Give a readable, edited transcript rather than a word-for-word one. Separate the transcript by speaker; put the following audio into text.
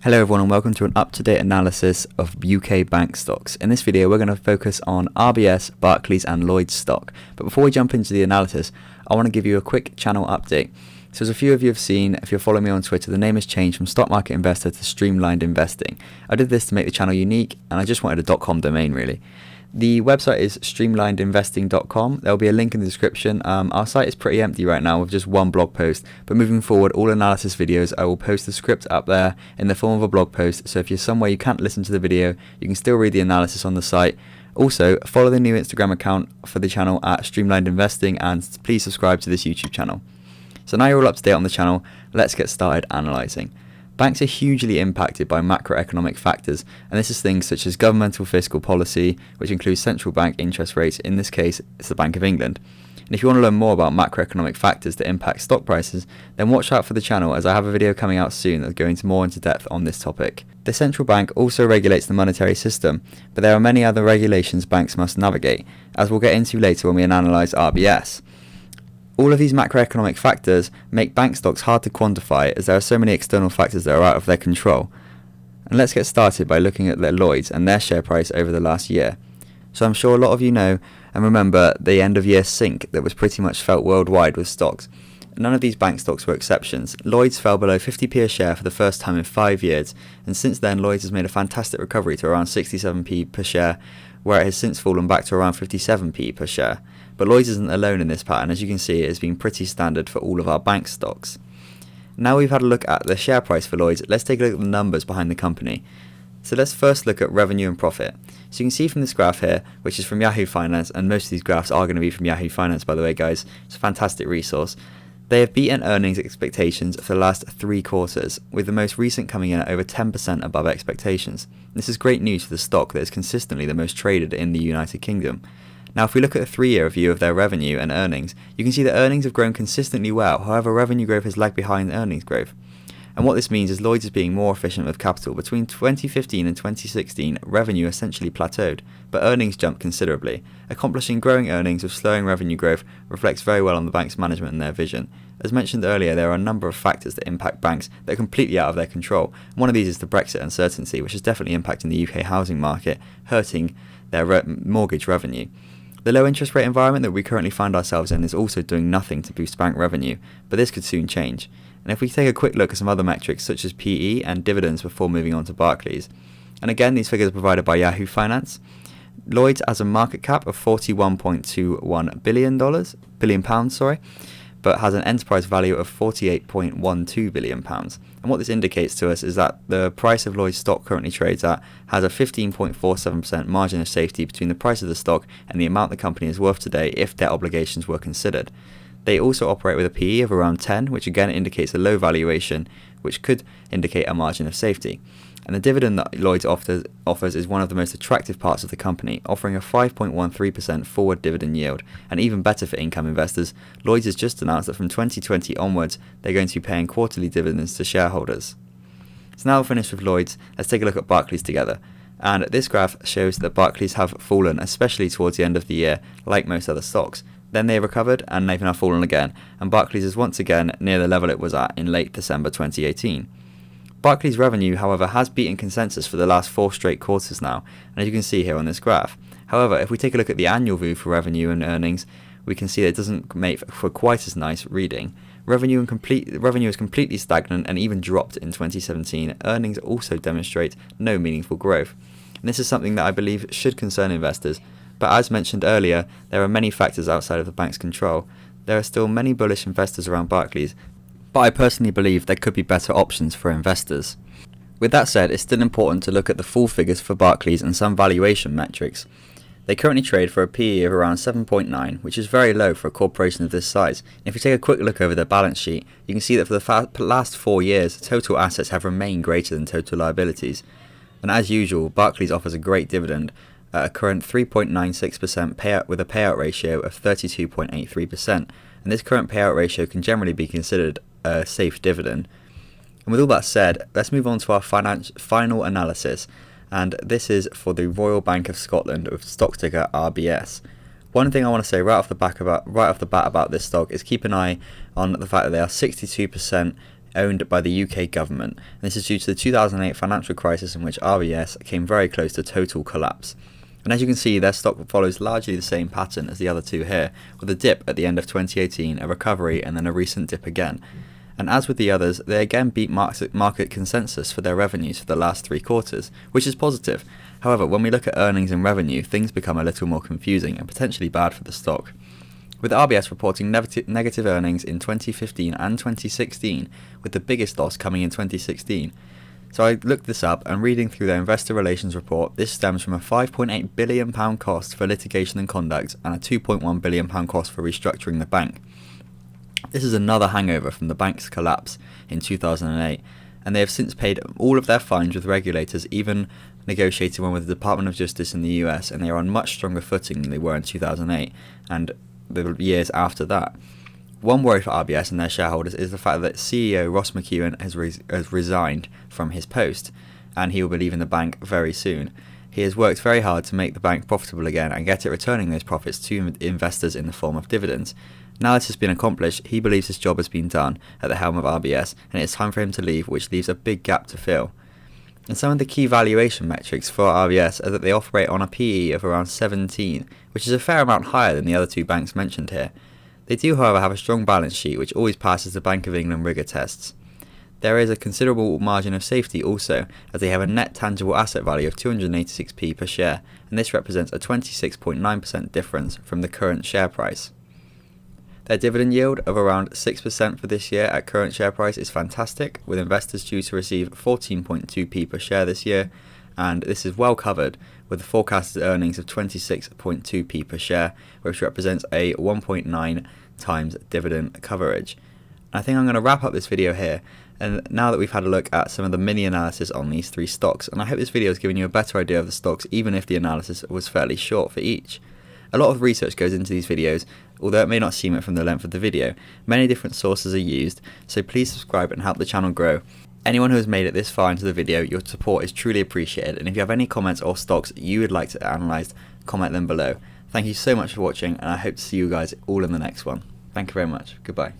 Speaker 1: Hello everyone and welcome to an up-to-date analysis of UK bank stocks. In this video we're going to focus on RBS, Barclays and Lloyds stock. But before we jump into the analysis, I want to give you a quick channel update. So as a few of you have seen, if you're following me on Twitter, the name has changed from Stock Market Investor to Streamlined Investing. I did this to make the channel unique and I just wanted a .com domain really. The website is streamlinedinvesting.com. There will be a link in the description. Our site is pretty empty right now with just one blog post, but moving forward, all analysis videos, I will post the script up there in the form of a blog post. So if you're somewhere you can't listen to the video, you can still read the analysis on the site. Also, follow the new Instagram account for the channel at Streamlined Investing and please subscribe to this YouTube channel. So now you're all up to date on the channel, let's get started analysing. Banks are hugely impacted by macroeconomic factors, and this is things such as governmental fiscal policy, which includes central bank interest rates. In this case, it's the Bank of England. And if you want to learn more about macroeconomic factors that impact stock prices, then watch out for the channel as I have a video coming out soon that's going more into depth on this topic. The central bank also regulates the monetary system, but there are many other regulations banks must navigate, as we'll get into later when we analyse RBS. All of these macroeconomic factors make bank stocks hard to quantify as there are so many external factors that are out of their control. And let's get started by looking at the Lloyds and their share price over the last year. So I'm sure a lot of you know and remember the end of year sink that was pretty much felt worldwide with stocks. None of these bank stocks were exceptions. Lloyds fell below 50p a share for the first time in 5 years, and since then Lloyds has made a fantastic recovery to around 67p per share, where it has since fallen back to around 57p per share. But Lloyds isn't alone in this pattern. As you can see, it has been pretty standard for all of our bank stocks. Now we've had a look at the share price for Lloyds, let's take a look at the numbers behind the company. So let's first look at revenue and profit. So you can see from this graph here, which is from Yahoo Finance, and most of these graphs are going to be from Yahoo Finance by the way guys, it's a fantastic resource. They have beaten earnings expectations for the last 3 quarters, with the most recent coming in at over 10% above expectations. This is great news for the stock that is consistently the most traded in the United Kingdom. Now if we look at a 3-year view of their revenue and earnings, you can see that earnings have grown consistently well, however revenue growth has lagged behind earnings growth. And what this means is Lloyds is being more efficient with capital. Between 2015 and 2016, revenue essentially plateaued, but earnings jumped considerably. Accomplishing growing earnings with slowing revenue growth reflects very well on the bank's management and their vision. As mentioned earlier, there are a number of factors that impact banks that are completely out of their control. One of these is the Brexit uncertainty, which is definitely impacting the UK housing market, hurting their mortgage revenue. The low interest rate environment that we currently find ourselves in is also doing nothing to boost bank revenue, but this could soon change. And if we take a quick look at some other metrics such as PE and dividends before moving on to Barclays, and again these figures are provided by Yahoo Finance, Lloyds has a market cap of $41.21 billion, but has an enterprise value of £48.12 billion. And what this indicates to us is that the price of Lloyds stock currently trades at has a 15.47% margin of safety between the price of the stock and the amount the company is worth today if debt obligations were considered. They also operate with a PE of around 10, which again indicates a low valuation, which could indicate a margin of safety. And the dividend that Lloyds offers is one of the most attractive parts of the company, offering a 5.13% forward dividend yield. And even better for income investors, Lloyds has just announced that from 2020 onwards, they're going to be paying quarterly dividends to shareholders. So now we're finished with Lloyds, let's take a look at Barclays together. And this graph shows that Barclays have fallen, especially towards the end of the year, like most other stocks. Then they recovered and they've now fallen again, and Barclays is once again near the level it was at in late December 2018. Barclays revenue, however, has beaten consensus for the last 4 straight quarters now, and as you can see here on this graph. However, if we take a look at the annual view for revenue and earnings, we can see that it doesn't make for quite as nice reading. Revenue is completely stagnant and even dropped in 2017. Earnings also demonstrate no meaningful growth. And this is something that I believe should concern investors. But as mentioned earlier, there are many factors outside of the bank's control. There are still many bullish investors around Barclays, but I personally believe there could be better options for investors. With that said, it's still important to look at the full figures for Barclays and some valuation metrics. They currently trade for a PE of around 7.9, which is very low for a corporation of this size. If we take a quick look over their balance sheet, you can see that for the last 4 years, total assets have remained greater than total liabilities. And as usual, Barclays offers a great dividend, at a current 3.96% payout with a payout ratio of 32.83%, and this current payout ratio can generally be considered a safe dividend. And with all that said, let's move on to our final analysis, and this is for the Royal Bank of Scotland with stock ticker RBS. One thing I want to say right off the bat about this stock is keep an eye on the fact that they are 62% owned by the UK government. And this is due to the 2008 financial crisis, in which RBS came very close to total collapse. And as you can see, their stock follows largely the same pattern as the other two here, with a dip at the end of 2018, a recovery, and then a recent dip again. And as with the others, they again beat market consensus for their revenues for the last 3 quarters, which is positive. However, when we look at earnings and revenue, things become a little more confusing and potentially bad for the stock. With RBS reporting negative earnings in 2015 and 2016, with the biggest loss coming in 2016. So I looked this up, and reading through their investor relations report, this stems from a £5.8 billion cost for litigation and conduct and a £2.1 billion cost for restructuring the bank. This is another hangover from the bank's collapse in 2008, and they have since paid all of their fines with regulators, even negotiated one with the Department of Justice in the US, and they are on much stronger footing than they were in 2008 and the years after that. One worry for RBS and their shareholders is the fact that CEO Ross McEwen has resigned from his post, and he will be leaving the bank very soon. He has worked very hard to make the bank profitable again and get it returning those profits to investors in the form of dividends. Now this has been accomplished, he believes his job has been done at the helm of RBS, and it's time for him to leave, which leaves a big gap to fill. And some of the key valuation metrics for RBS are that they operate on a PE of around 17, which is a fair amount higher than the other two banks mentioned here. They do, however, have a strong balance sheet, which always passes the Bank of England rigor tests. There is a considerable margin of safety also, as they have a net tangible asset value of 286p per share, and this represents a 26.9% difference from the current share price. Their dividend yield of around 6% for this year at current share price is fantastic, with investors due to receive 14.2p per share this year, and this is well covered with the forecasted earnings of 26.2p per share, which represents a 1.9 times dividend coverage. I think I'm going to wrap up this video here, and now that we've had a look at some of the mini analysis on these 3 stocks, and I hope this video has given you a better idea of the stocks, even if the analysis was fairly short for each. A lot of research goes into these videos, although it may not seem it from the length of the video. Many different sources are used, so please subscribe and help the channel grow. Anyone who has made it this far into the video, your support is truly appreciated, and if you have any comments or stocks you would like to analyse, comment them below. Thank you so much for watching, and I hope to see you guys all in the next one. Thank you very much. Goodbye.